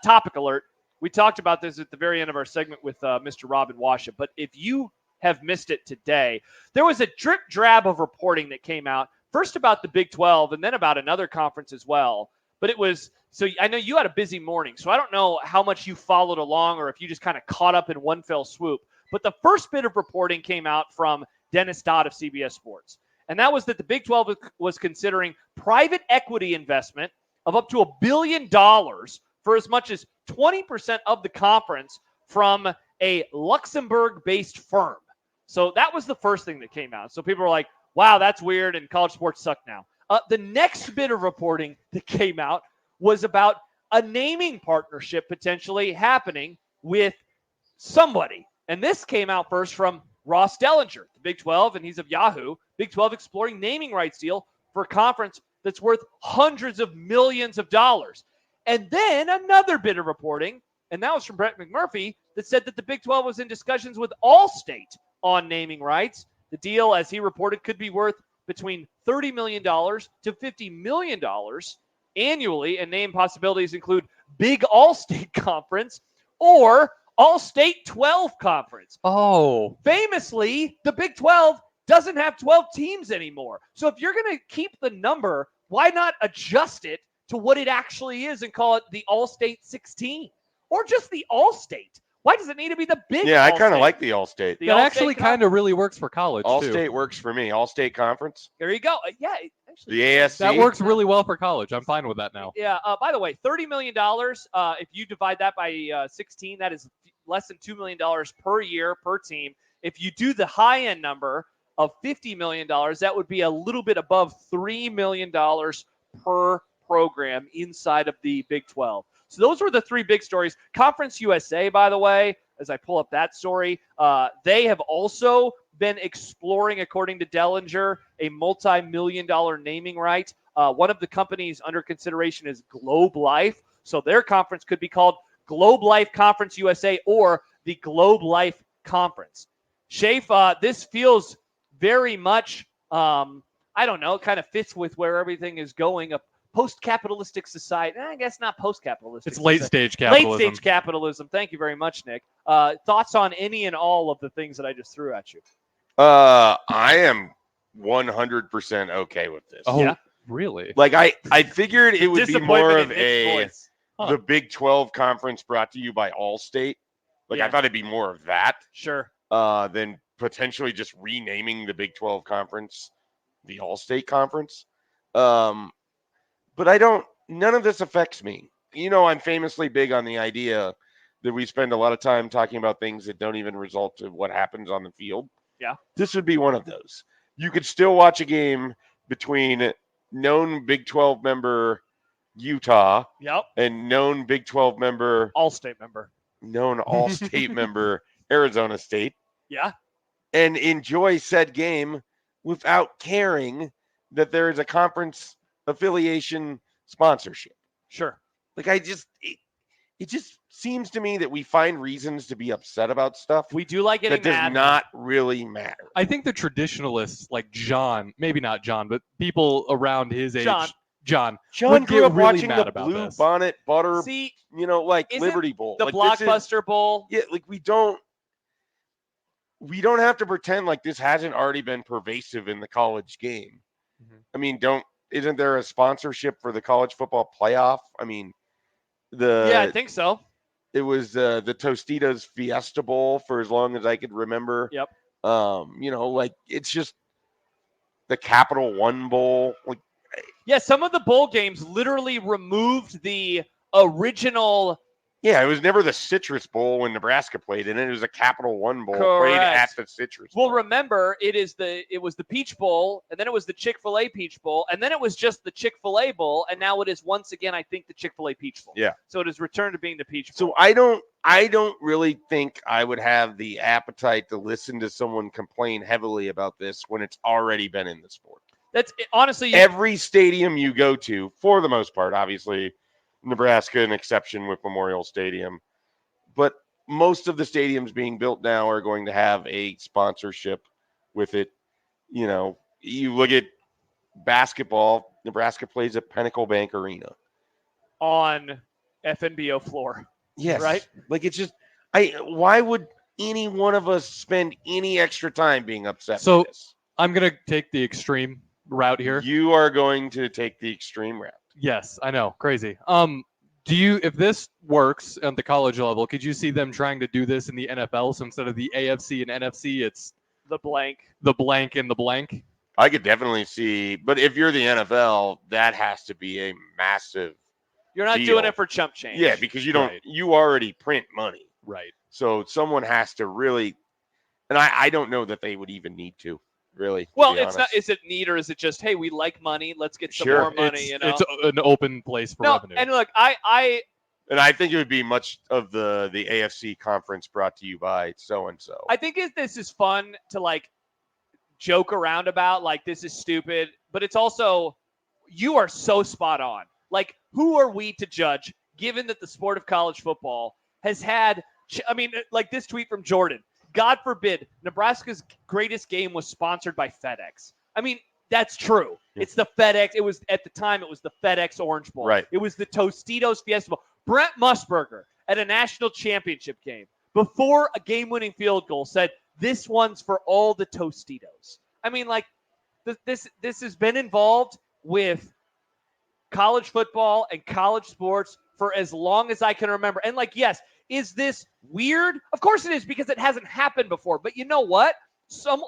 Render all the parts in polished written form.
Topic alert. We talked about this at the very end of our segment with Mr. Robin Washa, but if you have missed it today, there was a drip drab of reporting that came out, first about the Big 12 and then about another conference as well. But it was, so I know you had a busy morning, so I don't know how much you followed along or if you just kind of caught up in one fell swoop. But the first bit of reporting came out from Dennis Dodd of CBS Sports. And that was that the Big 12 was considering private equity investment of up to $1 billion for as much as 20% of the conference from a Luxembourg-based firm. So that was the first thing that came out. So people were like, wow, that's weird, and college sports suck now. The next bit of reporting that came out was about a naming partnership potentially happening with somebody. And this came out first from Ross Dellinger, the Big 12, and he's of Yahoo. Big 12 exploring naming rights deal for a conference that's worth hundreds of millions of dollars. And then another bit of reporting, and that was from Brett McMurphy, that said that the Big 12 was in discussions with Allstate on naming rights. The deal, as he reported, could be worth between $30 million to $50 million annually, and name possibilities include Big Allstate Conference or All-State 12 Conference. Oh. Famously, the Big 12 doesn't have 12 teams anymore. So if you're going to keep the number, why not adjust it to what it actually is and call it the All-State 16 or just the All-State? Why does it need to be the big Yeah, I kind All-State? of like the All-State. That actually kind of really works for college, too. All-State works for me. All-State Conference. There you go. Yeah, actually. The ASC. That works really well for college. I'm fine with that now. Yeah. By the way, $30 million, if you divide that by 16, that is less than $2 million per year per team. If you do the high-end number of $50 million, that would be a little bit above $3 million per program inside of the Big 12. So those were the three big stories. Conference USA, by the way, as I pull up that story, they have also been exploring, according to Dellinger, a multi-million-dollar naming right. One of the companies under consideration is Globe Life. So their conference could be called Globe Life Conference USA or the Globe Life Conference. Shafe, this feels very much, I don't know, kind of fits with where everything is going. A post-capitalistic society. I guess not post-capitalistic. It's late-stage capitalism. Late-stage capitalism. Thank you very much, Nick. Thoughts on any and all of the things that I just threw at you? I am 100% okay with this. Oh, yeah? Really? Like, I figured it would be more of the Big 12 conference brought to you by Allstate. Like, I thought it'd be more of that. Sure. Than potentially just renaming the Big 12 conference the Allstate Conference. But none of this affects me. You know, I'm famously big on the idea that we spend a lot of time talking about things that don't even result to what happens on the field. Yeah. This would be one of those. You could still watch a game between known Big 12 member Utah and known Big 12 member All-State member. Known All-State member Arizona State. Yeah. And enjoy said game without caring that there is a conference affiliation sponsorship. Sure. Like, it just seems to me that we find reasons to be upset about stuff. We do like getting that mad. does not really matter. I think the traditionalists like John, maybe not John, but people around his age, John grew up really watching the Blue Bonnet Butter, like Liberty Bowl, the like Blockbuster Bowl. Yeah, like we don't have to pretend like this hasn't already been pervasive in the college game. Mm-hmm. I mean, isn't there a sponsorship for the college football playoff? I mean, I think so. It was the Tostitos Fiesta Bowl for as long as I could remember. Yep. Like it's just the Capital One Bowl. Like, yeah, some of the bowl games literally removed the original. Yeah, it was never the Citrus Bowl when Nebraska played in it. It was a Capital One Bowl played at the Citrus Bowl. Well, remember, it was the Peach Bowl, and then it was the Chick-fil-A Peach Bowl, and then it was just the Chick-fil-A Bowl, and now it is once again, I think, the Chick-fil-A Peach Bowl. Yeah. So it has returned to being the Peach Bowl. So I don't really think I would have the appetite to listen to someone complain heavily about this when it's already been in the sport. That's honestly every stadium you go to, for the most part, obviously. Nebraska, an exception with Memorial Stadium. But most of the stadiums being built now are going to have a sponsorship with it. You know, you look at basketball, Nebraska plays at Pinnacle Bank Arena. On FNBO floor. Yes. Right? Like it's just why would any one of us spend any extra time being upset So- by this? I'm gonna take the extreme route here. You are going to take the extreme route. Yes, I know, crazy. Do you, if this works at the college level, could you see them trying to do this in the NFL? So instead of the AFC and NFC, it's The blank. the blank and the blank. I could definitely see, but if you're the NFL, that has to be a massive You're not deal. doing it for chump change. Yeah, because you don't Right. you already print money. Right. So someone has to really, and I don't know that they would even need to, really. To Well, be it's not. honest. Is it neat or is it just, hey, we like money, let's get some Sure. more money? It's an open place for no. revenue. And look, I And I think it would be much of the AFC conference brought to you by so and so. I think this is fun to like joke around about. Like this is stupid, but it's also you are so spot on. Like who are we to judge? Given that the sport of college football has had, I mean, like this tweet from Jordan. God forbid Nebraska's greatest game was sponsored by FedEx. I mean, that's true. It's the FedEx. It was at the time. It was the FedEx Orange Bowl. Right. It was the Tostitos Fiesta Bowl. Brent Musburger at a national championship game before a game-winning field goal said, "This one's for all the Tostitos." I mean, like this has been involved with college football and college sports for as long as I can remember. And like, yes, is this weird? Of course it is because it hasn't happened before. But you know what?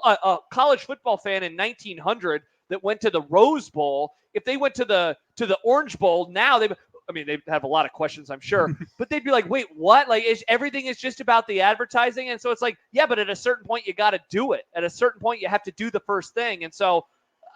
A college football fan in 1900 that went to the Rose Bowl, if they went to the Orange Bowl now, they'd have a lot of questions, I'm sure, but they'd be like, wait, what? Like, everything is just about the advertising? And so it's like, yeah, but at a certain point, you got to do it. At a certain point, you have to do the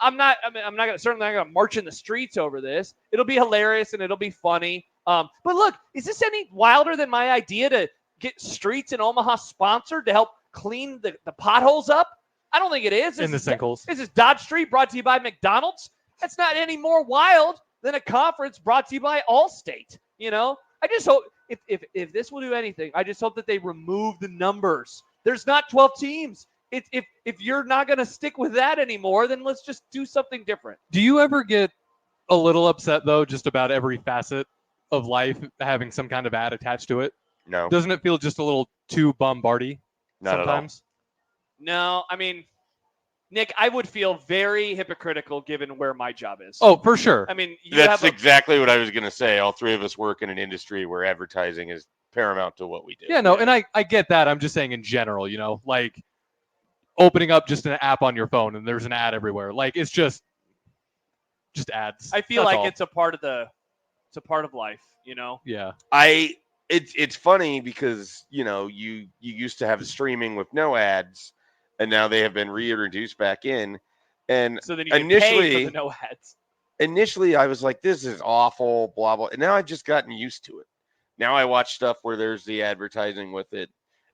certainly not going to march in the streets over this. It'll be hilarious and it'll be funny. But look, is this any wilder than my idea to get Streets in Omaha sponsored to help clean the potholes up? I don't think it is. In the sinkholes. This is Dodge Street brought to you by McDonald's. That's not any more wild than a conference brought to you by Allstate. You know, I just hope if this will do anything, I just hope that they remove the numbers. There's not 12 teams. If you're not going to stick with that anymore, then let's just do something different. Do you ever get a little upset though, just about every facet of life having some kind of ad attached to it? No, Doesn't it feel just a little too bombardy not sometimes? No, I mean, Nick, I would feel very hypocritical given where my job is. Oh, for sure. I mean, That's exactly what I was going to say. All three of us work in an industry where advertising is paramount to what we do. Yeah, no, and I get that. I'm just saying in general, you know, like opening up just an app on your phone and there's an ad everywhere. Like it's just ads. I feel That's like all. it's a part of life, you know. Yeah. It's funny because you used to have streaming with no ads, and now they have been reintroduced back in. And So then you can pay for the no ads. Initially, I was like, "This is awful," blah blah. And now I've just gotten used to it. Now I watch stuff where there's the advertising with it,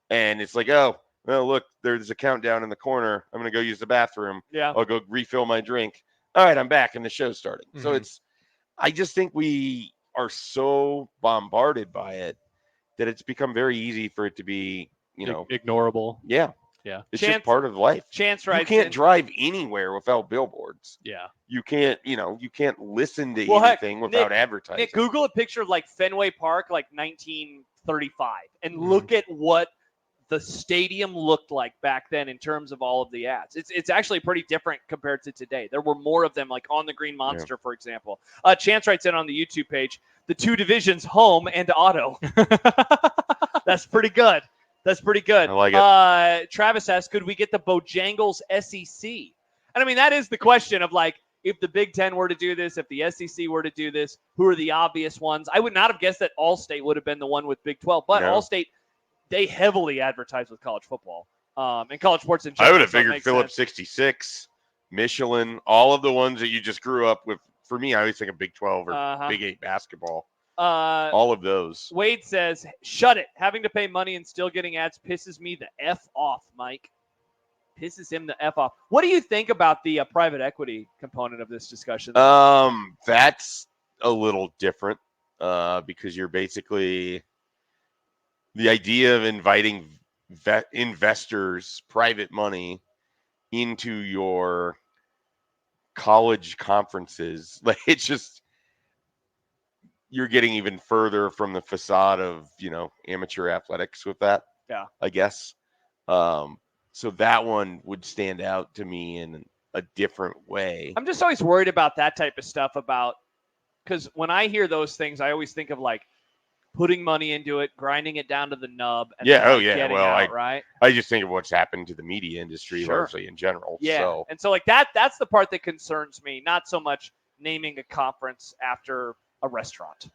and it's like, "Oh, well, look, there's a countdown in the corner. I'm gonna go use the bathroom. Yeah. I'll go refill my drink. All right, I'm back, and the show's starting." So Mhm. I just think we are so bombarded by it that it's become very easy for it to be, Ignorable. yeah. Yeah. It's Chance- just part of life. Chance You writes can't in, drive anywhere without billboards. Yeah. You can't, you can't listen to Well, heck, anything without advertising. Nick, Google a picture of like Fenway Park, like 1935, and Mhm. look at what the stadium looked like back then in terms of all of the ads. It's actually pretty different compared to today. There were more of them, like on the Green Monster, for example. Chance writes in on the YouTube page, the two divisions, home and auto. That's pretty good. That's pretty good. I like it. Travis asks, could we get the Bojangles SEC? And I mean, that is the question of like, if the Big Ten were to do this, if the SEC were to do this, who are the obvious ones? I would not have guessed that Allstate would have been the one with Big 12, but No. Allstate, they heavily advertise with college football and college sports in I general. would have so it figured makes Phillips sense. 66, Michelin, all of the ones that you just grew up with. For me, I always think of Big 12 or Uh-huh. Big 8 basketball. Uh, All of those. Wade says, shut it. Having to pay money and still getting ads pisses me the F off, Mike. Pisses him the F off. What do you think about the private equity component of this discussion? That's a little different because you're basically the idea of inviting investors, private money into your college conferences. Like it's just you're getting even further from the facade of, amateur athletics with that. Yeah. I guess. So that one would stand out to me in a different way. I'm just always worried about that type of stuff because when I hear those things, I always think of like putting money into it, grinding it down to the nub, and Yeah, then oh like yeah. getting Well, out, right? I just think of what's happened to the media industry Sure. largely in general. Yeah. So And so like that's the part that concerns me, not so much naming a conference after a restaurant.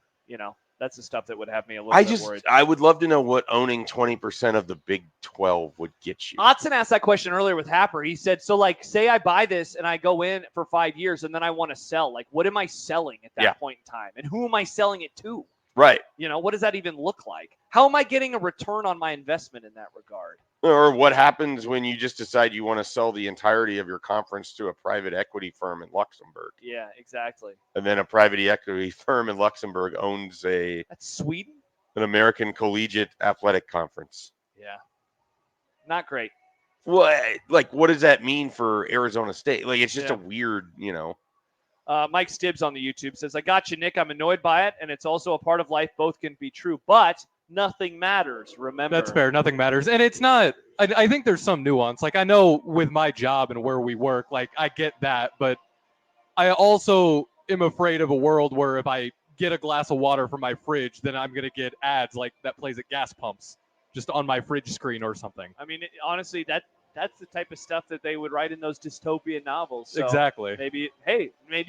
That's the stuff that would have me a little bit worried. I would love to know what owning 20% of the Big 12 would get you. Otson asked that question earlier with Happer. He said, so like say I buy this and I go in for 5 years and then I want to sell. Like what am I selling at that point in time? And who am I selling it to? Right. What does that even look like? How am I getting a return on my investment in that regard? Or what happens when you just decide you want to sell the entirety of your conference to a private equity firm in Luxembourg? Yeah, exactly. And then a private equity firm in Luxembourg owns That's Sweden? an American collegiate athletic conference. Yeah. Not great. What does that mean for Arizona State? Like, it's just a weird, Mike Stibbs on the YouTube says, I got you, Nick. I'm annoyed by it, and it's also a part of life. Both can be true, but nothing matters, remember. That's fair. Nothing matters. And it's not, I think there's some nuance. Like, I know with my job and where we work, like, I get that, but I also am afraid of a world where if I get a glass of water from my fridge, then I'm going to get ads like that plays at gas pumps just on my fridge screen or something. I mean, honestly, that's the type of stuff that they would write in those dystopian novels. So exactly. Maybe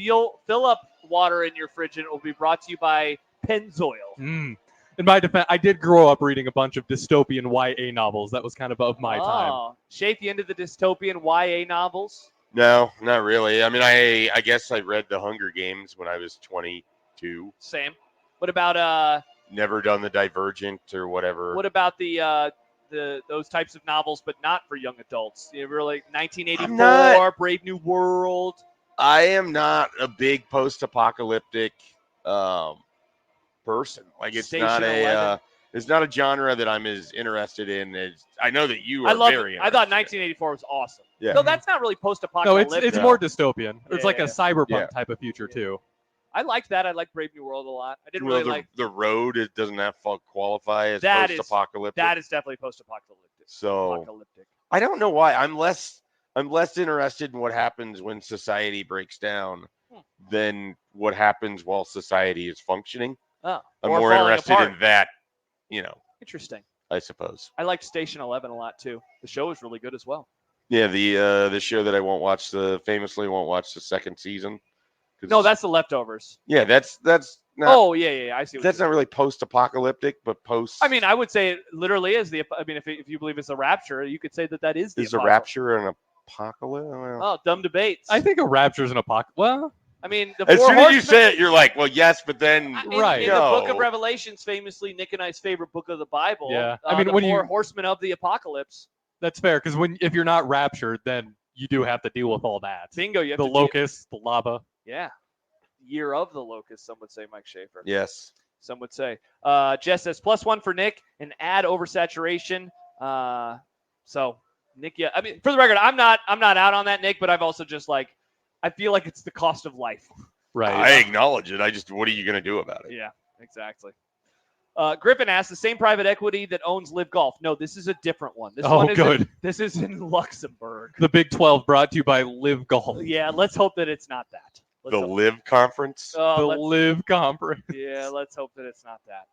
you'll fill up water in your fridge and it will be brought to you by Pennzoil. In my defense, I did grow up reading a bunch of dystopian YA novels. That was kind of my time. Shape, you into the dystopian YA novels? No, not really. I mean, I guess I read The Hunger Games when I was 22. Same. What about Never done The Divergent or whatever. What about the those types of novels, but not for young adults? You ever like 1984, Brave New World? I am not a big post-apocalyptic person. Like, it's not a genre that I'm as interested in as I know that you are. Very I thought 1984 was awesome. Yeah. No, that's not really post-apocalyptic. No, it's more dystopian. It's like a Yeah. cyberpunk type of future too. I liked that. I like Brave New World a lot. I didn't really like The Road. It doesn't have to qualify as That post-apocalyptic. that is definitely post-apocalyptic. So I don't know why I'm less interested in what happens when society breaks down than what happens while society is functioning. Oh, I'm more interested in that, Interesting. I suppose. I liked Station 11 a lot too. The show was really good as well. Yeah, the show that I famously won't watch the second season. No, that's The Leftovers. Yeah, that's not. Oh, yeah. I see. That's not really post-apocalyptic, but post. I mean, I would say it literally is if you believe it's a rapture, you could say that is the. Is a rapture an apocalypse? Oh, dumb debates. I think a rapture is an apocalypse. Well, I mean, as soon as you say it, you're like, well, yes, but then right. In the Book of Revelations, famously Nick and I's favorite book of the Bible. Yeah, I mean, the four horsemen of the apocalypse. That's fair because if you're not raptured, then you do have to deal with all that. Bingo, you have the locusts, the lava. Yeah, year of the locust. Some would say, Mike Schaefer. Yes. Some would say. Jess says +1 for Nick and add oversaturation. So Nick, yeah. I mean, for the record, I'm not out on that, Nick, but I've also just I feel like it's the cost of life. Right. I acknowledge it. What are you going to do about it? Yeah, exactly. Griffin asks, the same private equity that owns Live Golf. No, this is a different one. This is in Luxembourg. The Big 12 brought to you by Live Golf. Yeah, let's hope that it's not that. The Live Conference? The Live Conference. Yeah, let's hope that it's not that.